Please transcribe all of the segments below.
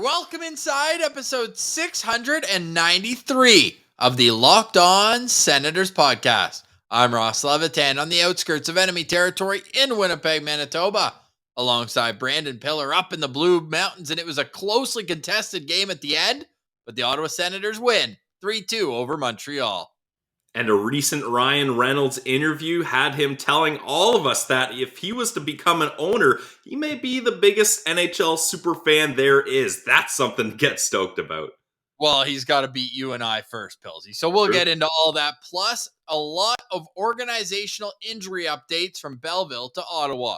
Welcome inside episode 693 of the Locked On Senators podcast. I'm Ross Levitan on the outskirts of enemy territory in Winnipeg, Manitoba, alongside Brandon Piller up in the Blue Mountains, and it was a closely contested game at the end, but the Ottawa Senators win 3-2 over Montreal. And a recent Ryan Reynolds interview had him telling all of us that if he was to become an owner, he may be the biggest NHL superfan there is. That's something to get stoked about. Well, he's got to beat you and I first, Pilsy. So we'll get into all that, plus a lot of organizational injury updates from Belleville to Ottawa.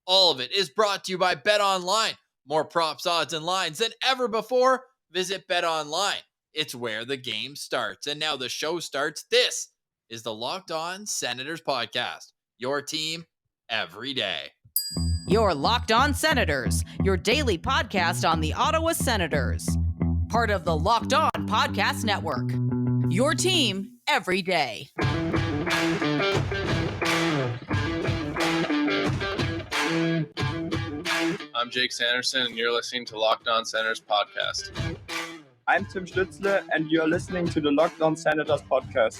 All of it is brought to you by BetOnline. More props, odds, and lines than ever before. Visit BetOnline. It's where the game starts. And now the show starts. This is the Locked On Senators podcast. Your team every day. Your Locked On Senators, your daily podcast on the Ottawa Senators. Part of the Locked On Podcast Network. Your team every day. I'm Jake Sanderson, and you're listening to Locked On Senators podcast. I'm Tim Stützle, and you're listening to the Locked On Senators podcast.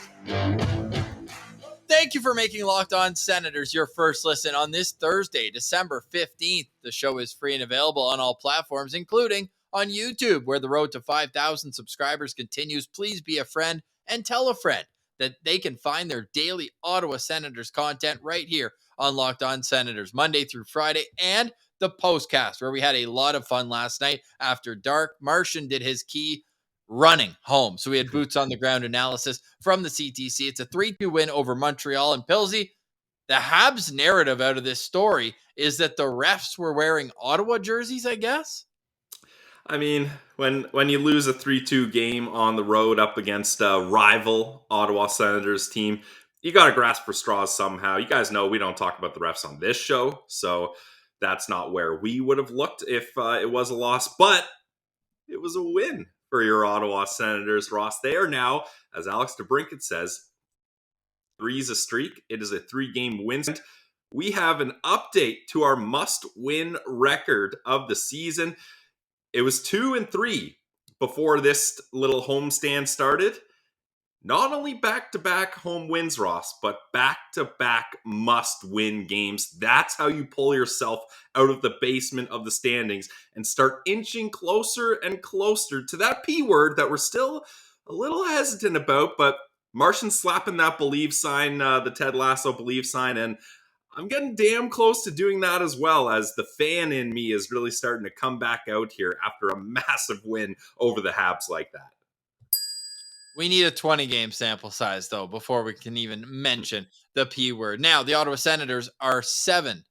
Thank you for making Locked On Senators your first listen on this Thursday, December 15th. The show is free and available on all platforms, including on YouTube, where the road to 5,000 subscribers continues. Please be a friend and tell a friend that they can find their daily Ottawa Senators content right here on Locked On Senators, Monday through Friday, and the postcast, where we had a lot of fun last night after dark. Martian did his key running home. So we had boots on the ground analysis from the CTC. It's a 3-2 win over Montreal. And Pilsy, the Habs narrative out of this story is that the refs were wearing Ottawa jerseys, I guess. I mean, when you lose a 3-2 game on the road up against a rival Ottawa Senators team, you got to grasp for straws somehow. You guys know we don't talk about the refs on this show, so that's not where we would have looked if it was a loss, but it was a win for your Ottawa Senators, Ross. They are now, as Alex DeBrincat says, 3 is a streak. It is a 3-game win. We have an update to our must-win record of the season. It was 2-3 before this little homestand started. Not only back-to-back home wins, Ross, but back-to-back must-win games. That's how you pull yourself out of the basement of the standings and start inching closer and closer to that P word that we're still a little hesitant about, but Martian slapping that believe sign, the Ted Lasso believe sign, and I'm getting damn close to doing that as well, as the fan in me is really starting to come back out here after a massive win over the Habs like that. We need a 20-game sample size, though, before we can even mention the P word. Now, the Ottawa Senators are 7-2-1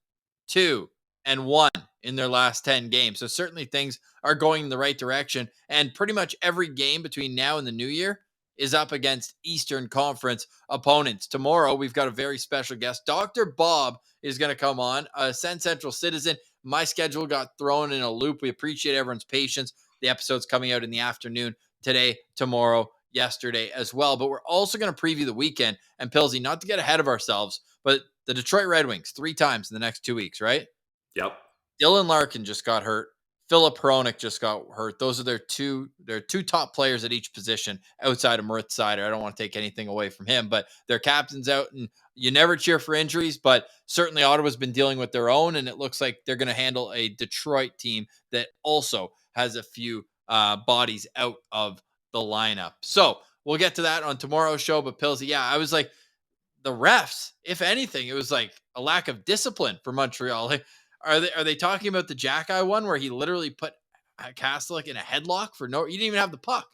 in their last 10 games. So certainly things are going in the right direction. And pretty much every game between now and the new year is up against Eastern Conference opponents. Tomorrow, we've got a very special guest. Dr. Bob is going to come on, a Sens Central citizen. My schedule got thrown in a loop. We appreciate everyone's patience. The episode's coming out in the afternoon today, tomorrow, yesterday as well. But we're also going to preview the weekend. And Pilsy, not to get ahead of ourselves, but the Detroit Red Wings 3 times in the next 2 weeks, right? Yep. Dylan Larkin just got hurt. Philip Hronik just got hurt. Those are their two top players at each position outside of Moritz Seider. I don't want to take anything away from him, but their captain's out, and you never cheer for injuries, but certainly Ottawa's been dealing with their own, and it looks like they're going to handle a Detroit team that also has a few bodies out of the lineup. So we'll get to that on tomorrow's show. But Pilsy, yeah, I was like, the refs, if anything, it was like a lack of discipline for Montreal. Like, are they talking about the Jack-Eye one where he literally put Kastelik in a headlock for he didn't even have the puck?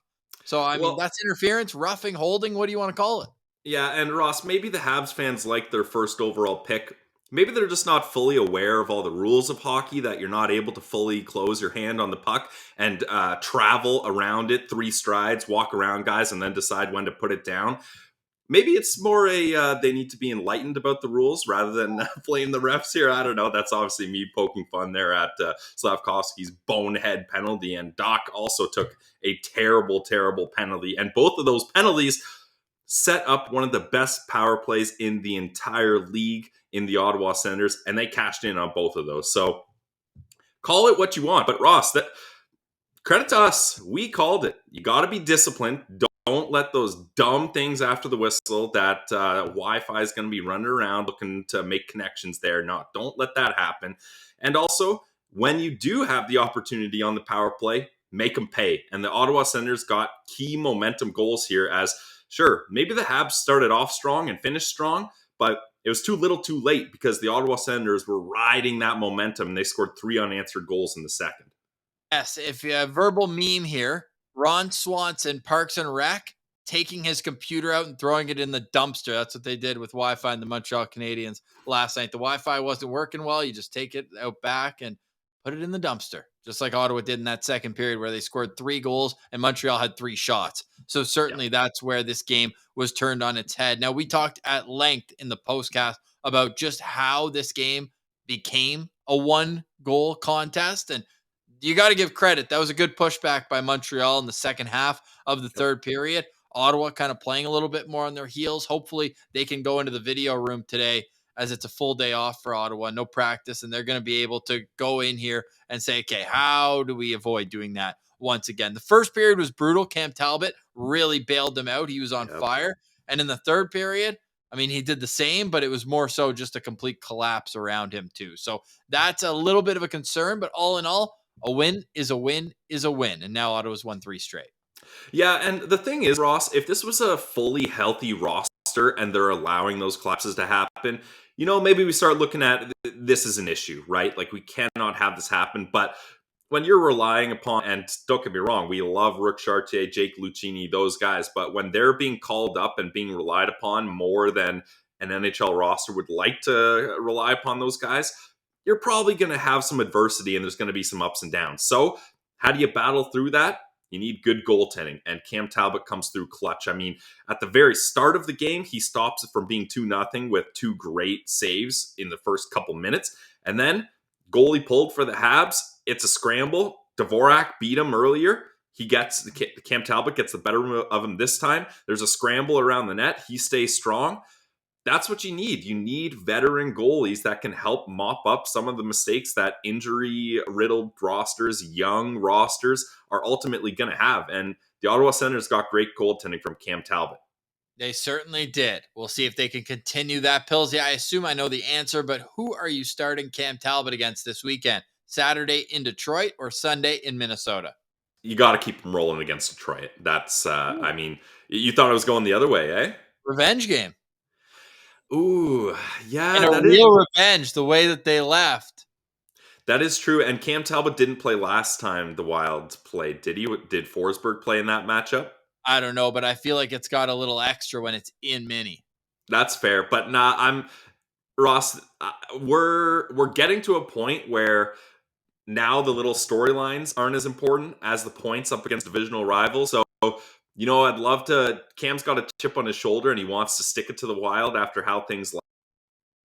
So I mean, that's interference, roughing, holding. What do you want to call it? Yeah, and Ross, maybe the Habs fans like their first overall pick. Maybe they're just not fully aware of all the rules of hockey, that you're not able to fully close your hand on the puck and travel around it 3 strides, walk around guys, and then decide when to put it down. Maybe it's more they need to be enlightened about the rules rather than blame the refs here. I don't know. That's obviously me poking fun there at Slavkovsky's bonehead penalty. And Doc also took a terrible, terrible penalty. And both of those penalties set up one of the best power plays in the entire league in the Ottawa Senators, and they cashed in on both of those. So call it what you want. But Ross, that Credit to us. We called it. You got to be disciplined. Don't let those dumb things after the whistle that Wi-Fi is going to be running around looking to make connections there. Don't let that happen. And also, when you do have the opportunity on the power play, make them pay. And the Ottawa Senators got key momentum goals here as, sure, maybe the Habs started off strong and finished strong, but it was too little too late because the Ottawa Senators were riding that momentum and they scored 3 unanswered goals in the second. Yes, if you have verbal meme here, Ron Swanson, Parks and Rec, taking his computer out and throwing it in the dumpster. That's what they did with Wi-Fi and the Montreal Canadiens last night. The Wi-Fi wasn't working well. You just take it out back and put it in the dumpster, just like Ottawa did in that second period where they scored 3 goals and Montreal had 3 shots. So certainly that's where this game was turned on its head. Now, we talked at length in the postcast about just how this game became a 1-goal contest, and you got to give credit. That was a good pushback by Montreal in the second half of the third period. Ottawa kind of playing a little bit more on their heels. Hopefully they can go into the video room today as it's a full day off for Ottawa, no practice, and they're going to be able to go in here and say, okay, how do we avoid doing that once again? The first period was brutal. Cam Talbot really bailed them out. He was on fire. And in the third period, I mean, he did the same, but it was more so just a complete collapse around him too. So that's a little bit of a concern, but all in all, a win is a win is a win. And now Ottawa's won 3 straight. Yeah, and the thing is, Ross, if this was a fully healthy roster and they're allowing those collapses to happen, maybe we start looking at this as an issue, right? Like, we cannot have this happen. But when you're relying upon, and don't get me wrong, we love Rook Chartier, Jake Lucchini, those guys, but when they're being called up and being relied upon more than an NHL roster would like to rely upon those guys, you're probably going to have some adversity and there's going to be some ups and downs. So how do you battle through that? You need good goaltending, and Cam Talbot comes through clutch. I mean, at the very start of the game, he stops it from being 2-0 with 2 great saves in the first couple minutes. And then goalie pulled for the Habs. It's a scramble. Dvorak beat him earlier. Cam Talbot gets the better of him this time. There's a scramble around the net. He stays strong. That's what you need. You need veteran goalies that can help mop up some of the mistakes that injury-riddled rosters, young rosters, are ultimately going to have. And the Ottawa Senators got great goaltending from Cam Talbot. They certainly did. We'll see if they can continue that, Pillsy. I assume I know the answer, but who are you starting Cam Talbot against this weekend? Saturday in Detroit or Sunday in Minnesota? You got to keep them rolling against Detroit. That's, I mean, you thought I was going the other way, eh? Revenge game. Ooh, yeah. And a real revenge, the way that they left. That is true. And Cam Talbot didn't play last time the Wild played, did he? Did Forsberg play in that matchup? I don't know, but I feel like it's got a little extra when it's in Mini. That's fair. But Ross, we're getting to a point where now the little storylines aren't as important as the points up against divisional rivals. So, I'd love to. Cam's got a chip on his shoulder and he wants to stick it to the Wild after how things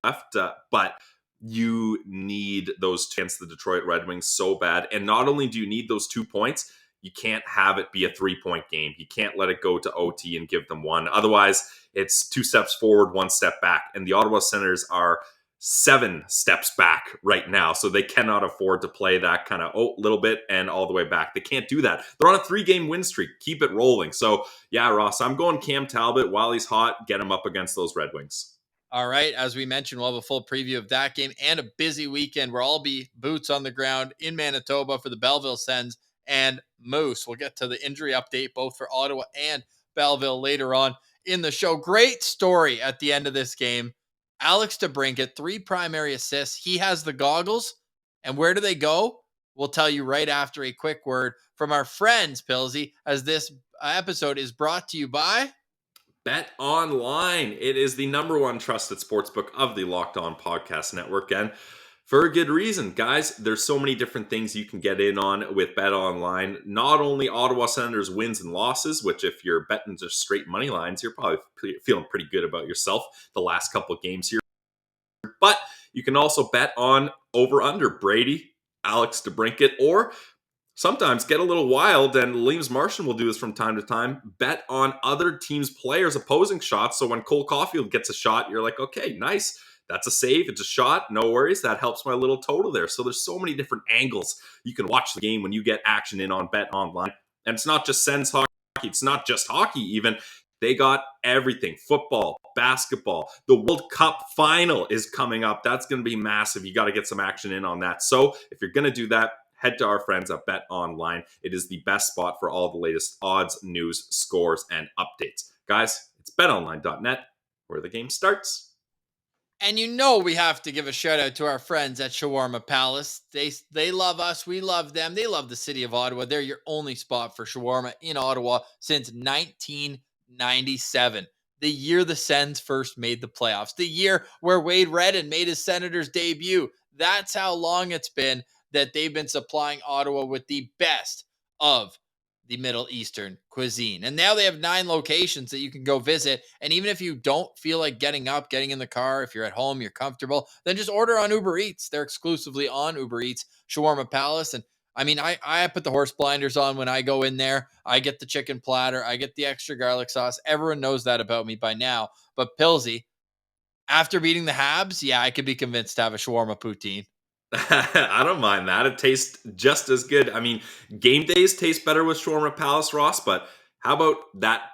left. But you need those against the Detroit Red Wings so bad. And not only do you need those 2 points, you can't have it be a 3-point game. You can't let it go to OT and give them 1. Otherwise, it's 2 steps forward, 1 step back. And the Ottawa Senators are 7 steps back right now. So they cannot afford to play that kind of little bit and all the way back. They can't do that. They're on a 3-game win streak. Keep it rolling. So yeah, Ross, I'm going Cam Talbot while he's hot. Get him up against those Red Wings. All right. As we mentioned, we'll have a full preview of that game and a busy weekend where I'll be boots on the ground in Manitoba for the Belleville Sens and Moose. We'll get to the injury update both for Ottawa and Belleville later on in the show. Great story at the end of this game. Alex DeBrincat, 3 primary assists. He has the goggles. And where do they go? We'll tell you right after a quick word from our friends, Pillsy, as this episode is brought to you by BetOnline. It is the #1 trusted sportsbook of the Locked On Podcast Network. And for a good reason, guys. There's so many different things you can get in on with BetOnline. Not only Ottawa Senators wins and losses, which if you're betting just straight money lines, you're probably feeling pretty good about yourself the last couple of games here. But you can also bet on over-under Brady, Alex DeBrincat, or sometimes get a little wild, and Liams Martian will do this from time to time. Bet on other teams' players' opposing shots. So when Cole Caulfield gets a shot, you're like, okay, nice. That's a save. It's a shot. No worries. That helps my little total there. So there's so many different angles you can watch the game when you get action in on BetOnline. And it's not just Sens hockey. It's not just hockey even. They got everything. Football, basketball. The World Cup final is coming up. That's going to be massive. You got to get some action in on that. So if you're going to do that, head to our friends at BetOnline. It is the best spot for all the latest odds, news, scores, and updates. Guys, it's betonline.net where the game starts. And we have to give a shout out to our friends at Shawarma Palace. They love us. We love them. They love the city of Ottawa. They're your only spot for shawarma in Ottawa since 1997. The year the Sens first made the playoffs. The year where Wade Redden made his Senators debut. That's how long it's been that they've been supplying Ottawa with the best of the Middle Eastern cuisine. And now they have 9 locations that you can go visit. And even if you don't feel like getting in the car, if you're at home, you're comfortable, then just order on Uber Eats. They're exclusively on Uber Eats, Shawarma Palace. And I mean, I put the horse blinders on when I go in there. I get the chicken platter. I get the extra garlic sauce. Everyone knows that about me by now. But Pillsy, after beating the Habs, yeah, I could be convinced to have a shawarma poutine. I don't mind that. It tastes just as good. I mean, game days taste better with Shawarma Palace, Ross, but how about that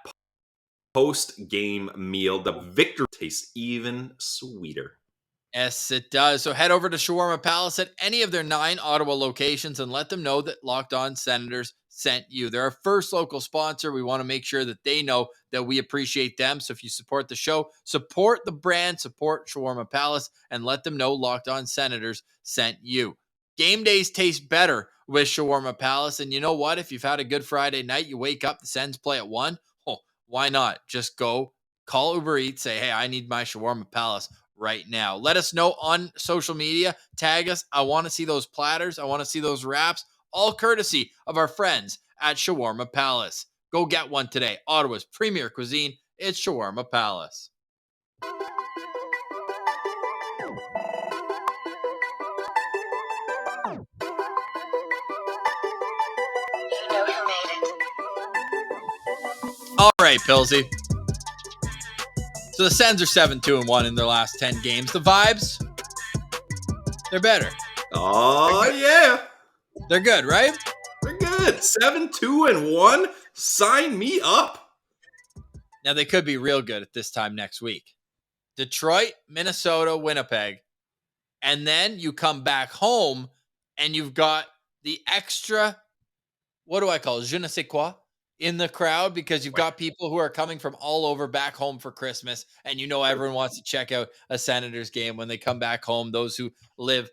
post-game meal? The victory tastes even sweeter. Yes, it does. So head over to Shawarma Palace at any of their 9 Ottawa locations and let them know that Locked On Senators sent you. They're our first local sponsor. We want to make sure that they know that we appreciate them. So if you support the show, support the brand, support Shawarma Palace, and let them know Locked On Senators sent you. Game days taste better with Shawarma Palace. And you know what? If you've had a good Friday night, you wake up, the Sens play at 1. Oh, why not? Just go call Uber Eats, say, hey, I need my Shawarma Palace right now. Let us know on social media. Tag us. I want to see those platters. I want to see those wraps, all courtesy of our friends at Shawarma Palace. Go get one today. Ottawa's premier cuisine. It's Shawarma Palace. All right, Pillsy. So the Sens are 7-2-1 in their last 10 games. The vibes, they're better. Oh, yeah. They're good, right? They're good. 7-2-1. Sign me up. Now, they could be real good at this time next week. Detroit, Minnesota, Winnipeg. And then you come back home and you've got the extra, what do I call it? Je ne sais quoi in the crowd, because you've got people who are coming from all over back home for Christmas. And everyone wants to check out a Senators game when they come back home. Those who live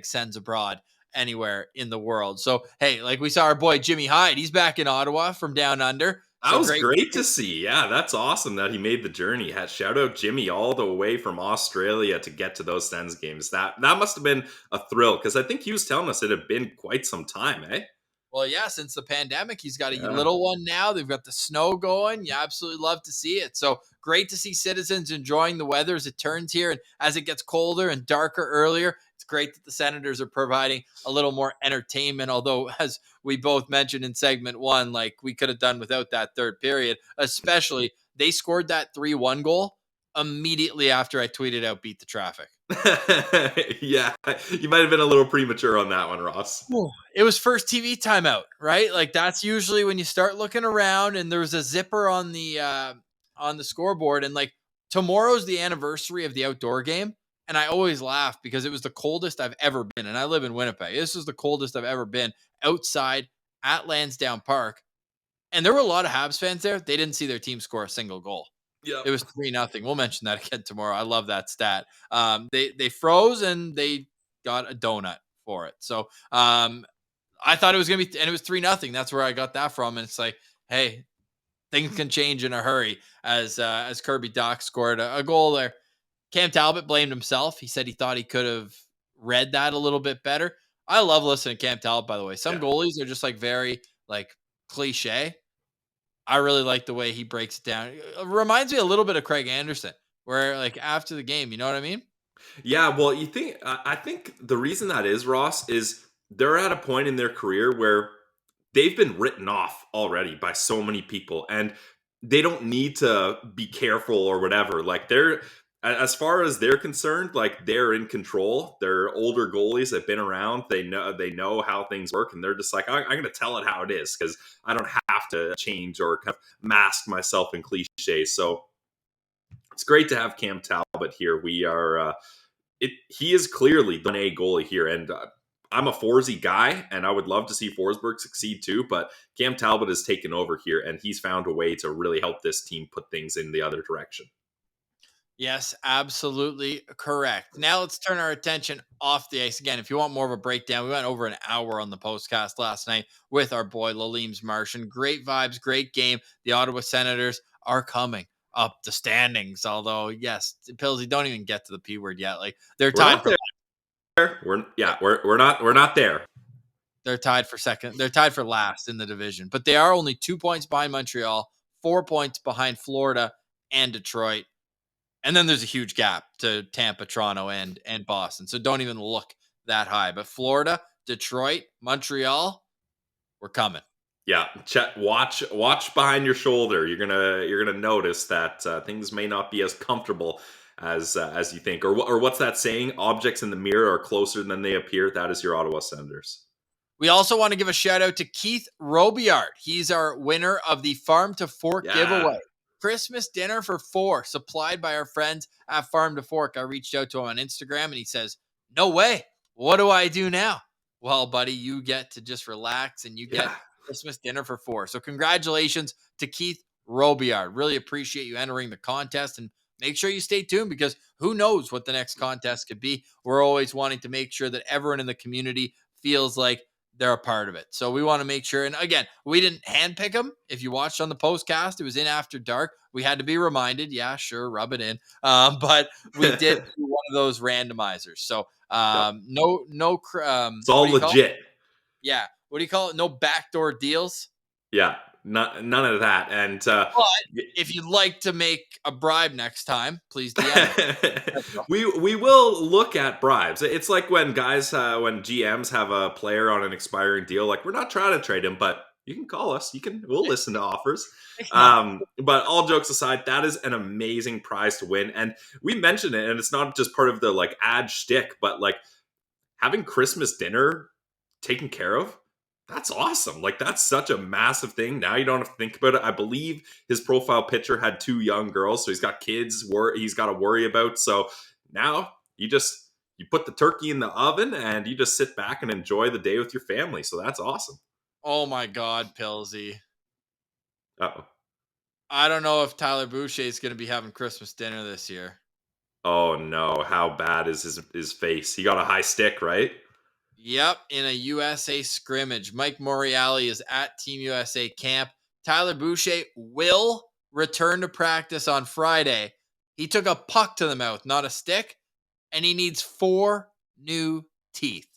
#Sens abroad anywhere in the world. So, hey, like we saw our boy Jimmy Hyde. He's back in Ottawa from down under. That was great to see. Yeah, that's awesome that he made the journey. Shout out Jimmy all the way from Australia to get to those Sens games. That must have been a thrill, because I think he was telling us it had been quite some time, eh? Well, yeah, since the pandemic, he's got a little one now. They've got the snow going. You absolutely love to see it. So great to see citizens enjoying the weather as it turns here. And as it gets colder and darker earlier, it's great that the Senators are providing a little more entertainment. Although, as we both mentioned in segment 1, like we could have done without that third period, especially they scored that 3-1 goal immediately after I tweeted out, beat the traffic. Yeah, you might have been a little premature on that one, Ross. It was first TV timeout, right? Like that's usually when you start looking around, and there was a zipper on the scoreboard, and like tomorrow's the anniversary of the outdoor game, and I always laugh because it was the coldest I've ever been, and I live in Winnipeg. This is the coldest I've ever been outside at Lansdowne Park, and there were a lot of Habs fans there. They didn't see their team score a single goal. Yeah, it was 3-0. We'll mention that again tomorrow. I love that stat. They froze and they got a donut for it. So I thought it was gonna be, and it was 3-0. That's where I got that from. And it's like, hey, things can change in a hurry. As Kirby Dach scored a goal there. Cam Talbot blamed himself. He said he thought he could have read that a little bit better. I love listening to Cam Talbot, by the way. Some goalies are just like very like cliche. I really like the way he breaks it down. It reminds me a little bit of Craig Anderson, where like after the game, you know what I mean? Yeah, well, I think the reason that is, Ross, is they're at a point in their career where they've been written off already by so many people, and they don't need to be careful or whatever. Like as far as they're concerned, like they're in control. They're older goalies that've been around. They know how things work, and they're just like, I'm going to tell it how it is because I don't have to change or kind of mask myself in cliches. So it's great to have Cam Talbot here. We are he is clearly the 1A goalie here, and I'm a Forsey guy, and I would love to see Forsberg succeed too, but Cam Talbot has taken over here, and he's found a way to really help this team put things in the other direction. Yes, absolutely correct. Now let's turn our attention off the ice again. If you want more of a breakdown, we went over an hour on the postcast last night with our boy Laleem's Martian. Great vibes, great game. The Ottawa Senators are coming up the standings. Although, yes, Pillsy, don't even get to the P word yet. Like they're tied for there. We're not there. They're tied for second. They're tied for last in the division, but they are only 2 points behind Montreal, 4 points behind Florida and Detroit. And then there's a huge gap to Tampa, Toronto, and Boston. So don't even look that high. But Florida, Detroit, Montreal, we're coming. Yeah, watch behind your shoulder. You're gonna notice that things may not be as comfortable as you think. Or what's that saying? Objects in the mirror are closer than they appear. That is your Ottawa Senators. We also want to give a shout out to Keith Robillard. He's our winner of the Farm to Fork giveaway. Christmas dinner for 4 supplied by our friends at Farm to Fork. I reached out to him on Instagram and he says, no way. What do I do now? Well, buddy, you get to just relax and you get Christmas dinner for 4. So congratulations to Keith Robillard. Really appreciate you entering the contest and make sure you stay tuned because who knows what the next contest could be. We're always wanting to make sure that everyone in the community feels like they're a part of it. So we want to make sure. And again, we didn't handpick them. If you watched on the postcast, it was in after dark. We had to be reminded. Yeah, sure. Rub it in. But we did do one of those randomizers. So it's all legit. Yeah. What do you call it? No backdoor deals. Yeah. None of that. And but if you'd like to make a bribe next time, please DM. we will look at bribes. It's like when guys, when GMs have a player on an expiring deal, like we're not trying to trade him, but you can call us. We'll listen to offers. But all jokes aside, that is an amazing prize to win. And we mentioned it, and it's not just part of the like ad shtick, but like having Christmas dinner taken care of. That's awesome. Like that's such a massive thing. Now you don't have to think about it. I believe his profile picture had 2 young girls, so he's got kids he's got to worry about. So now you put the turkey in the oven and you just sit back and enjoy the day with your family. So that's awesome. Oh my God, Pillsy. Uh-oh. I don't know if Tyler Boucher is going to be having Christmas dinner this year. Oh no. How bad is his face? He got a high stick, right? Yep, in a USA scrimmage. Mike Moriali is at Team USA camp. Tyler Boucher will return to practice on Friday. He took a puck to the mouth, not a stick, and he needs 4 new teeth.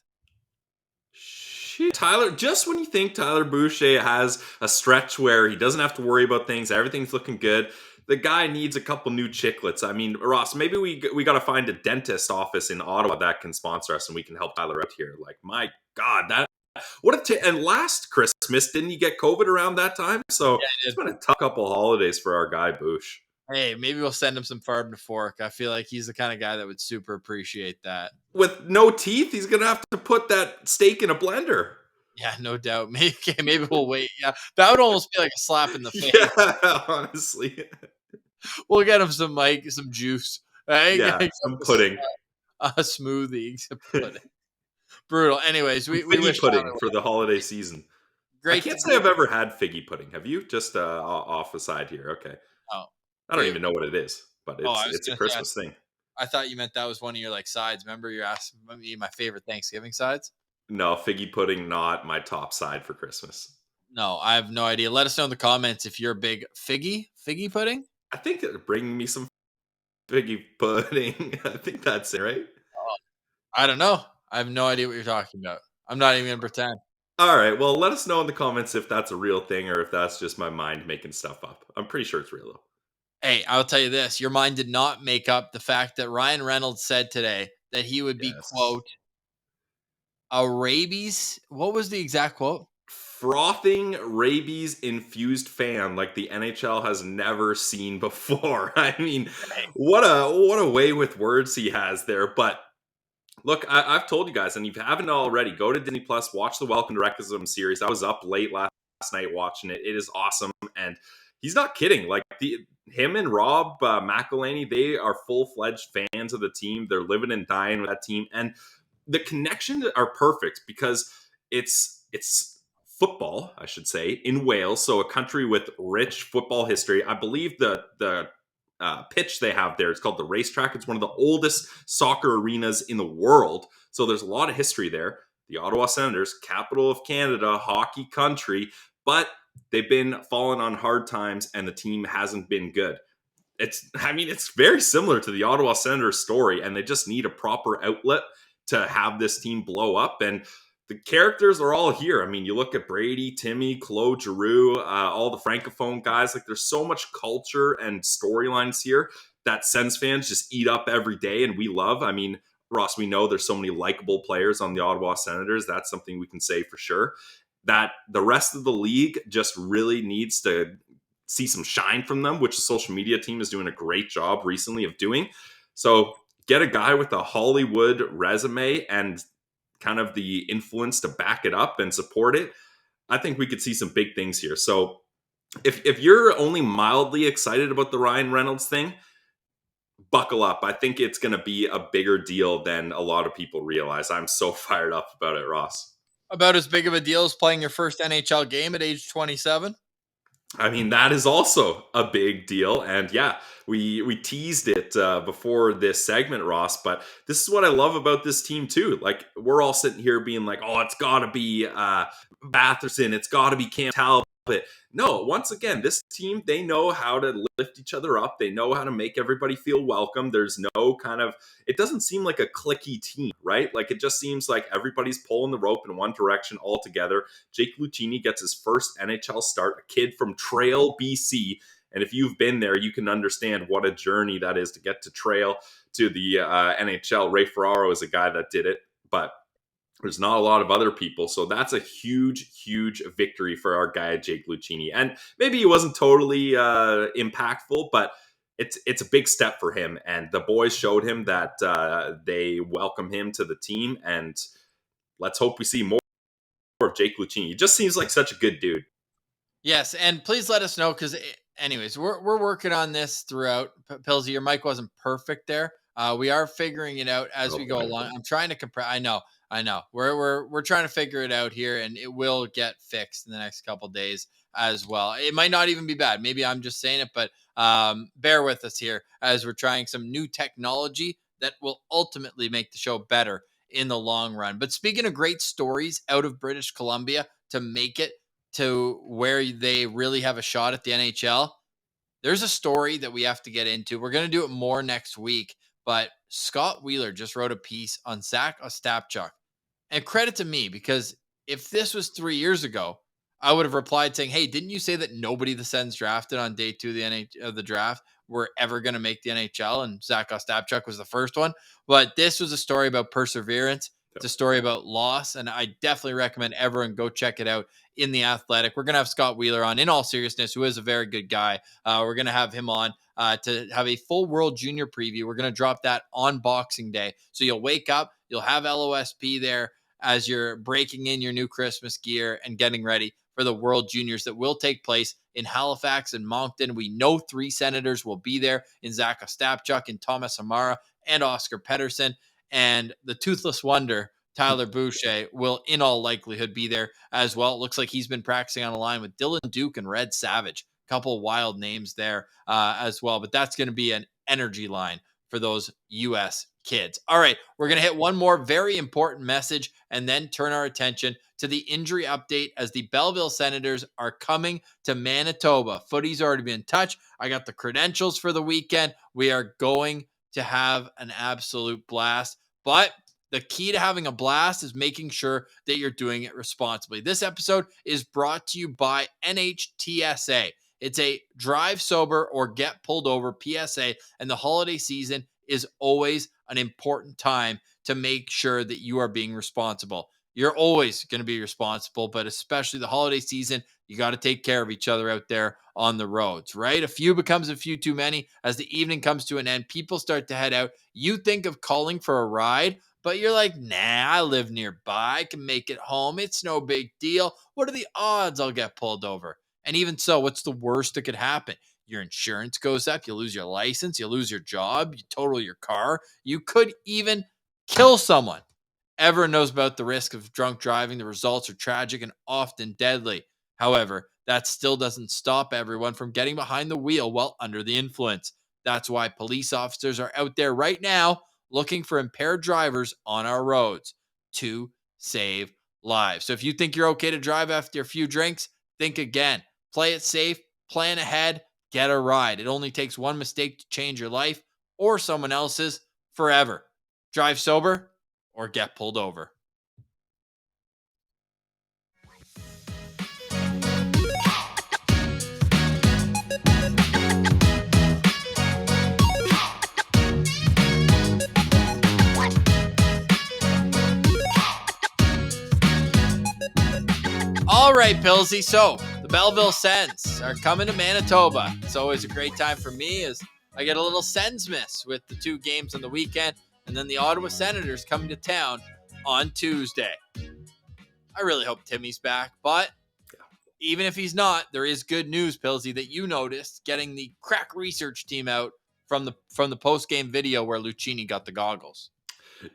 Shit. Tyler, just when you think Tyler Boucher has a stretch where he doesn't have to worry about things, everything's looking good, the guy needs a couple new chiclets. I mean, Ross, maybe we got to find a dentist office in Ottawa that can sponsor us and we can help Tyler out here. Like, my God, and last Christmas, didn't you get COVID around that time? So it's been a tough couple holidays for our guy, Bouch. Hey, maybe we'll send him some Farm to Fork. I feel like he's the kind of guy that would super appreciate that. With no teeth, he's going to have to put that steak in a blender. Yeah, no doubt. Maybe we'll wait. Yeah, that would almost be like a slap in the face. Yeah, honestly. We'll get him some juice. Right? Yeah, some pudding. A smoothie. Pudding. Brutal. Anyways, we wish pudding for the holiday season. Great. I can't say I've ever had figgy pudding. Have you? Just off the side here. Okay. Oh, I don't even know what it is, but it's a Christmas thing. I thought you meant that was one of your like sides. Remember, you're asking me my favorite Thanksgiving sides. No, figgy pudding, not my top side for Christmas. No, I have no idea. Let us know in the comments if you're a big figgy pudding. I think they're bringing me some figgy pudding. I think that's it, right? I don't know. I have no idea what you're talking about. I'm not even going to pretend. All right. Well, let us know in the comments if that's a real thing or if that's just my mind making stuff up. I'm pretty sure it's real, though. Hey, I'll tell you this. Your mind did not make up the fact that Ryan Reynolds said today that he would be, quote, a rabies. What was the exact quote? frothing rabies-infused fan like the NHL has never seen before. I mean, what a way with words he has there. But look, I've told you guys, and if you haven't already, go to Disney Plus, watch the Welcome to Wrexham series. I was up late last night watching it. It is awesome, and he's not kidding. Like him and Rob McElhenney, they are full-fledged fans of the team. They're living and dying with that team, and the connections are perfect because it's football, I should say, in Wales, so a country with rich football history. I believe the pitch they have there, it's called the racetrack. It's one of the oldest soccer arenas in the world, so there's a lot of history there. The Ottawa Senators, capital of Canada, hockey country, but they've been falling on hard times, and the team hasn't been good. It's very similar to the Ottawa Senators story, and they just need a proper outlet to have this team blow up. And the characters are all here. I mean, you look at Brady, Timmy, Claude Giroux, all the Francophone guys. Like, there's so much culture and storylines here that Sens fans just eat up every day, and we love. I mean, Ross, we know there's so many likable players on the Ottawa Senators. That's something we can say for sure. That the rest of the league just really needs to see some shine from them, which the social media team is doing a great job recently of doing. So get a guy with a Hollywood resume and kind of the influence to back it up and support it. I think we could see some big things here. So if you're only mildly excited about the Ryan Reynolds thing, buckle up. I think it's going to be a bigger deal than a lot of people realize. I'm so fired up about it, Ross. About as big of a deal as playing your first NHL game at age 27? I mean, that is also a big deal. And yeah, we teased it before this segment, Ross, but this is what I love about this team too. Like, we're all sitting here being like, oh, it's got to be Batherson. It's got to be Cam Talbot. No, once again, this team, they know how to lift each other up. They know how to make everybody feel welcome. There's no kind of, it doesn't seem like a cliquey team, right? Like, it just seems like everybody's pulling the rope in one direction all together. Jake Lucchini gets his first NHL start, a kid from Trail, BC. And if you've been there, you can understand what a journey that is to get to Trail to the NHL. Ray Ferraro is a guy that did it, but there's not a lot of other people. So that's a huge, huge victory for our guy, Jake Lucchini. And maybe he wasn't totally impactful, but it's a big step for him. And the boys showed him that they welcome him to the team. And let's hope we see more of Jake Lucchini. He just seems like such a good dude. Yes, and please let us know, because anyways, we're working on this throughout. Pilsy, your mic wasn't perfect there. We are figuring it out as we go along. I'm trying to compress. I know. We're trying to figure it out here, and it will get fixed in the next couple days as well. It might not even be bad. Maybe I'm just saying it, but bear with us here as we're trying some new technology that will ultimately make the show better in the long run. But speaking of great stories out of British Columbia to make it to where they really have a shot at the NHL, there's a story that we have to get into. We're going to do it more next week, but Scott Wheeler just wrote a piece on Zach Ostapchuk. And credit to me, because if this was 3 years ago, I would have replied saying, hey, didn't you say that nobody the Sens drafted on day 2 of the draft were ever going to make the NHL? And Zach Ostapchuk was the first one. But this was a story about perseverance. It's a story about loss. And I definitely recommend everyone go check it out in The Athletic. We're going to have Scott Wheeler on, in all seriousness, who is a very good guy. We're going to have him on to have a full World Junior preview. We're going to drop that on Boxing Day. So you'll wake up, you'll have LOSP there as you're breaking in your new Christmas gear and getting ready for the World Juniors that will take place in Halifax and Moncton. We know 3 Senators will be there in Zach Ostapchuk and Thomas Amara and Oscar Pettersson. And the Toothless Wonder, Tyler Boucher, will in all likelihood be there as well. It looks like he's been practicing on a line with Dylan Duke and Red Savage. A couple wild names there as well. But that's going to be an energy line for those U.S. kids. All right, we're going to hit one more very important message and then turn our attention to the injury update as the Belleville Senators are coming to Manitoba. Footy's already been in touch. I got the credentials for the weekend. We are going to have an absolute blast. But the key to having a blast is making sure that you're doing it responsibly. This episode is brought to you by NHTSA. It's a drive sober or get pulled over PSA, and the holiday season is always an important time to make sure that you are being responsible. You're always going to be responsible, but especially the holiday season, you got to take care of each other out there on the roads, right? A few becomes a few too many. As the evening comes to an end, people start to head out. You think of calling for a ride, but you're like, nah, I live nearby. I can make it home. It's no big deal. What are the odds I'll get pulled over? And even so, what's the worst that could happen? Your insurance goes up. You lose your license. You lose your job. You total your car. You could even kill someone. Everyone knows about the risk of drunk driving. The results are tragic and often deadly. However, that still doesn't stop everyone from getting behind the wheel while under the influence. That's why police officers are out there right now looking for impaired drivers on our roads to save lives. So if you think you're okay to drive after a few drinks, think again. Play it safe, plan ahead, get a ride. It only takes one mistake to change your life or someone else's forever. Drive sober or get pulled over. All right, Pillsy. So the Belleville Sens are coming to Manitoba. It's always a great time for me as I get a little Sens miss with the 2 games on the weekend, and then the Ottawa Senators coming to town on Tuesday. I really hope Timmy's back, but even if he's not, there is good news, Pillsy, that you noticed getting the crack research team out from the post-game video where Lucchini got the goggles.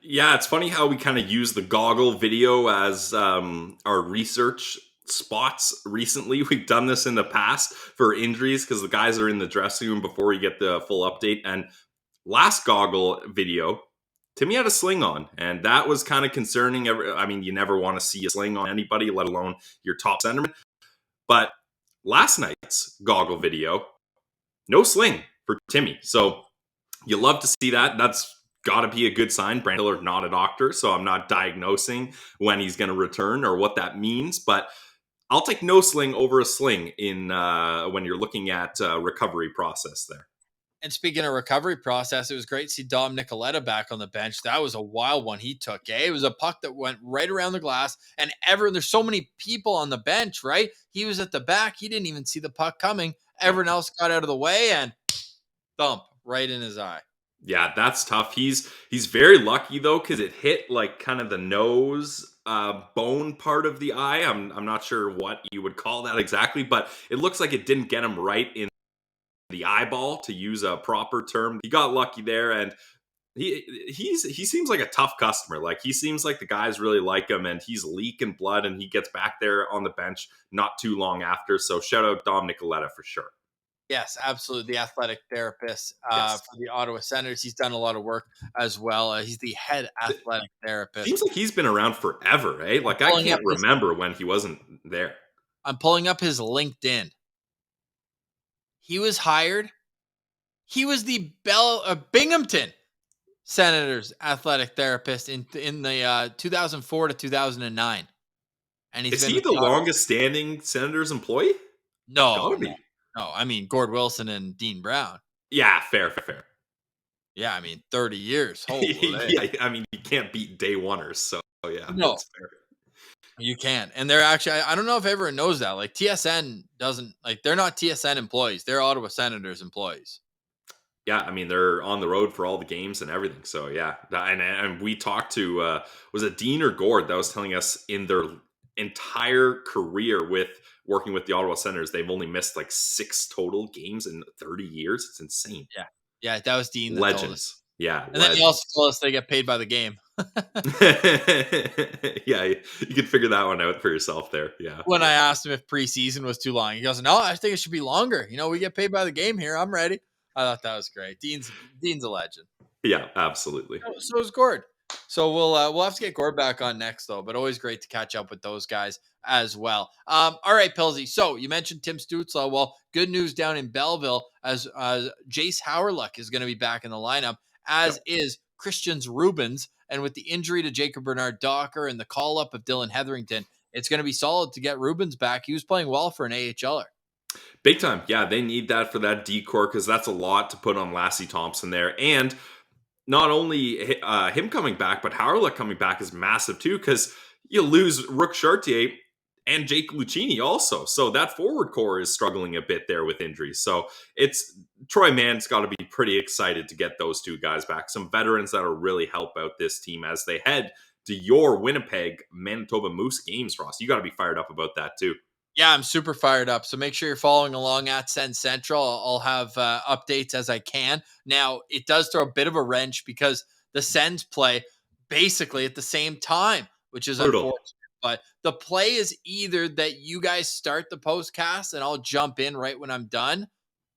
Yeah, it's funny how we kind of use the goggle video as our research spots recently. We've done this in the past for injuries because the guys are in the dressing room before you get the full update. And last goggle video, Timmy had a sling on, and that was kind of concerning. I mean, you never want to see a sling on anybody, let alone your top centerman. But last night's goggle video, no sling for Timmy. So you love to see that. That's got to be a good sign. Brandon Piller, not a doctor, so I'm not diagnosing when he's going to return or what that means. But I'll take no sling over a sling in when you're looking at recovery process there. And speaking of recovery process, it was great to see Dom Nicoletta back on the bench. That was a wild one he took. It was a puck that went right around the glass, and there's so many people on the bench, right? He was at the back. He didn't even see the puck coming. Everyone else got out of the way, and thump right in his eye. Yeah, that's tough. He's very lucky though, because it hit like kind of the nose bone part of the eye. I'm not sure what you would call that exactly, but it looks like it didn't get him right in the eyeball, to use a proper term. He got lucky there, and he seems like a tough customer. Like, he seems like the guys really like him, and he's leaking blood, and he gets back there on the bench not too long after. So shout out Dom Nicoletta for sure. Yes, absolutely. The athletic therapist Yes. for the Ottawa Senators. He's done a lot of work as well. He's the head athletic therapist. Seems like he's been around forever, eh? Like, I can't remember when he wasn't there. I'm pulling up his LinkedIn. He was hired. He was the Binghamton Senators athletic therapist in the 2004 to 2009. And is he the longest standing Senators employee? No. I mean, Gord Wilson and Dean Brown. Yeah, fair. Yeah, I mean, 30 years. Holy yeah, I mean, you can't beat day oneers, so yeah, no, that's fair. You can't. And they're actually, I don't know if everyone knows that. Like, TSN doesn't, like, they're not TSN employees. They're Ottawa Senators employees. Yeah, I mean, they're on the road for all the games and everything. So, yeah. And we talked to, was it Dean or Gord that was telling us in their entire career with working with the Ottawa Senators, they've only missed like 6 total games in 30 years. It's insane. Yeah, that was Dean. Legends. Yeah. And then he also told us they get paid by the game. Yeah, you can figure that one out for yourself there. Yeah. When I asked him if preseason was too long, he goes, "No, I think it should be longer. You know, we get paid by the game here. I'm ready." I thought that was great. Dean's a legend. Yeah, absolutely. So is Gord. So we'll have to get Gord back on next though, but always great to catch up with those guys as well. All right, Pilsy. So you mentioned Tim Stützle. Well, good news down in Belleville as Jace Howerluck is going to be back in the lineup, as is Christians Rubens. And with the injury to Jacob Bernard-Docker and the call-up of Dylan Hetherington, it's going to be solid to get Rubens back. He was playing well for an AHLer. Big time. Yeah, they need that for that decor because that's a lot to put on Lassie Thompson there. And not only him coming back, but Howerluck coming back is massive too because you lose Rook Chartier and Jake Lucchini also. So that forward core is struggling a bit there with injuries. So it's Troy Mann's got to be pretty excited to get those two guys back. Some veterans that'll really help out this team as they head to your Winnipeg Manitoba Moose games, Ross. You got to be fired up about that too. Yeah, I'm super fired up. So make sure you're following along at Sens Central. I'll have updates as I can. Now, it does throw a bit of a wrench because the Sens play basically at the same time, which is Brutal. unfortunate. But the play is either that you guys start the postcast and I'll jump in right when I'm done,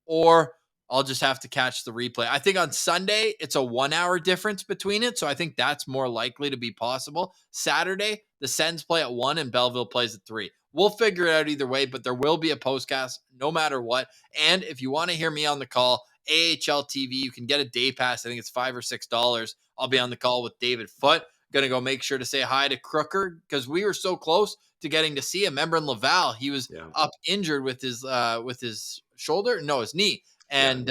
or I'll just have to catch the replay. I think on Sunday, it's a 1 hour difference between it. So I think that's more likely to be possible. Saturday, the Sens play at 1 and Belleville plays at 3. We'll figure it out either way, but there will be a postcast no matter what. And if you want to hear me on the call, AHL TV, you can get a day pass. I think it's $5 or $6. I'll be on the call with David Foote. Going to go make sure to say hi to Crooker because we were so close to getting to see him. Remember in Laval, he was up injured with his shoulder, no, his knee, and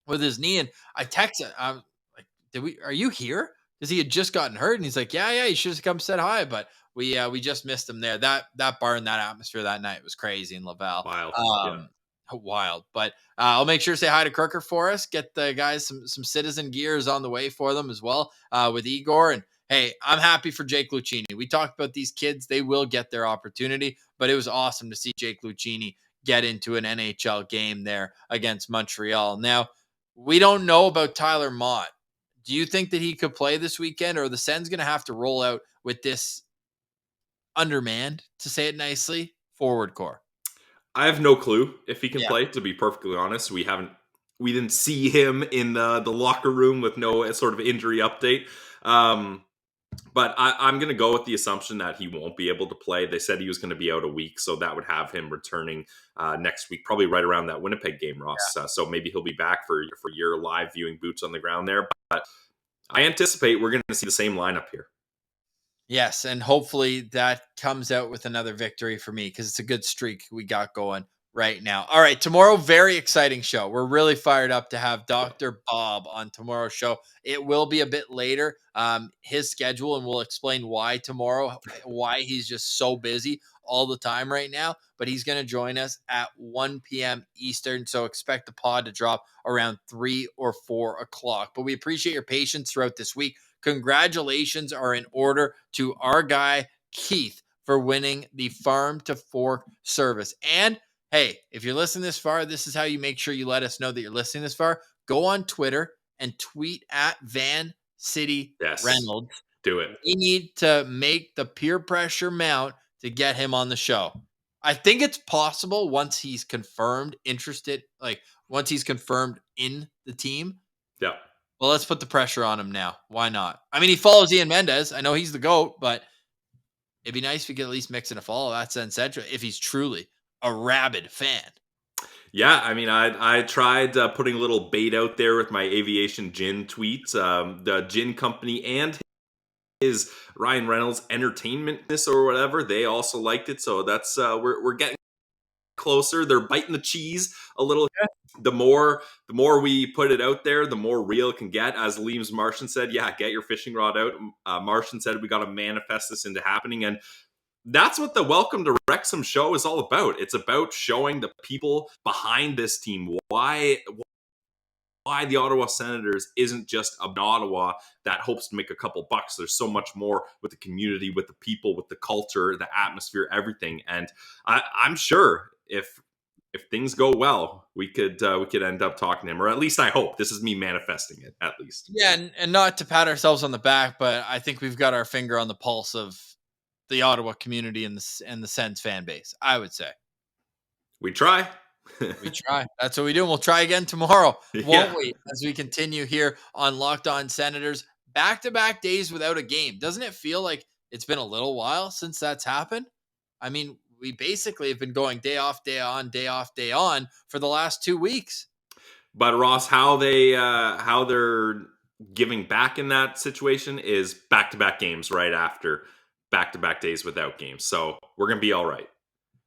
with his knee. And I texted, I'm like, are you here? Because he had just gotten hurt, and he's like, yeah, you should have come said hi, but we just missed him there. That bar and that atmosphere that night was crazy in Laval. Wild. Wild. But I'll make sure to say hi to Crooker for us. Get the guys some Citizen gears on the way for them as well with Igor. And hey, I'm happy for Jake Lucchini. We talked about these kids. They will get their opportunity, but it was awesome to see Jake Lucchini get into an NHL game there against Montreal. Now, we don't know about Tyler Mott. Do you think that he could play this weekend, or are the Sens going to have to roll out with this undermanned, to say it nicely, forward core? I have no clue if he can play, to be perfectly honest. We didn't see him in the locker room with no sort of injury update. But I'm going to go with the assumption that he won't be able to play. They said he was going to be out a week, so that would have him returning next week, probably right around that Winnipeg game, Ross. So maybe he'll be back for your live viewing boots on the ground there. But I anticipate we're going to see the same lineup here. Yes, and hopefully that comes out with another victory for me because it's a good streak we got going right now. All right, tomorrow, very exciting show. We're really fired up to have Dr. Bob on tomorrow's show. It will be a bit later, his schedule, and we'll explain why tomorrow, why he's just so busy all the time right now. But he's going to join us at 1 p.m. Eastern, so expect the pod to drop around 3 or 4 o'clock. But we appreciate your patience throughout this week. Congratulations are in order to our guy, Keith, for winning the Farm to Fork service. And hey, if you're listening this far, this is how you make sure you let us know that you're listening this far. Go on Twitter and tweet at Van City Reynolds. Do it. We need to make the peer pressure mount to get him on the show. I think it's possible once he's confirmed once he's confirmed in the team. Yeah. Well, let's put the pressure on him now. Why not? I mean, he follows Ian Mendez. I know he's the GOAT, but it'd be nice if we could at least mix in a follow at Sens Central if he's truly a rabid fan. Yeah, I mean, I tried putting a little bait out there with my aviation gin tweets. The gin company and his Ryan Reynolds entertainmentness or whatever, they also liked it. So that's we're getting closer. They're biting the cheese a little. The more we put it out there, the more real it can get. As Liam's Martian said, get your fishing rod out. Martian said we got to manifest this into happening, and that's what the Welcome to Wrexham show is all about. It's about showing the people behind this team why the Ottawa Senators isn't just an Ottawa that hopes to make a couple bucks. There's so much more with the community, with the people, with the culture, the atmosphere, everything. And I'm sure if things go well, we could end up talking to him, or at least I hope. This is me manifesting it, at least. Yeah, and not to pat ourselves on the back, but I think we've got our finger on the pulse of the Ottawa community and the Sens fan base, I would say. We try. We try. That's what we do. And we'll try again tomorrow, won't we? As we continue here on Locked On Senators, back-to-back days without a game. Doesn't it feel like it's been a little while since that's happened? I mean, we basically have been going day off, day on, day off, day on for the last 2 weeks. But Ross, how they're giving back in that situation is back-to-back games right after back-to-back days without games. So we're going to be all right.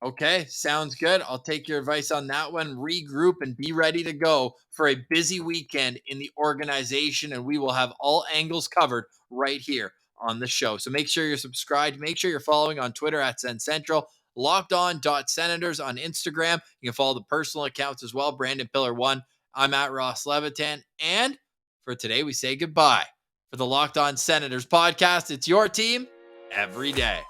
Okay, sounds good. I'll take your advice on that one. Regroup and be ready to go for a busy weekend in the organization, and we will have all angles covered right here on the show. So make sure you're subscribed. Make sure you're following on Twitter at Sens Central, lockedon.senators on Instagram. You can follow the personal accounts as well. Brandon Piller 1. I'm at Ross Levitan. And for today, we say goodbye. For the Locked On Senators podcast, it's your team every day.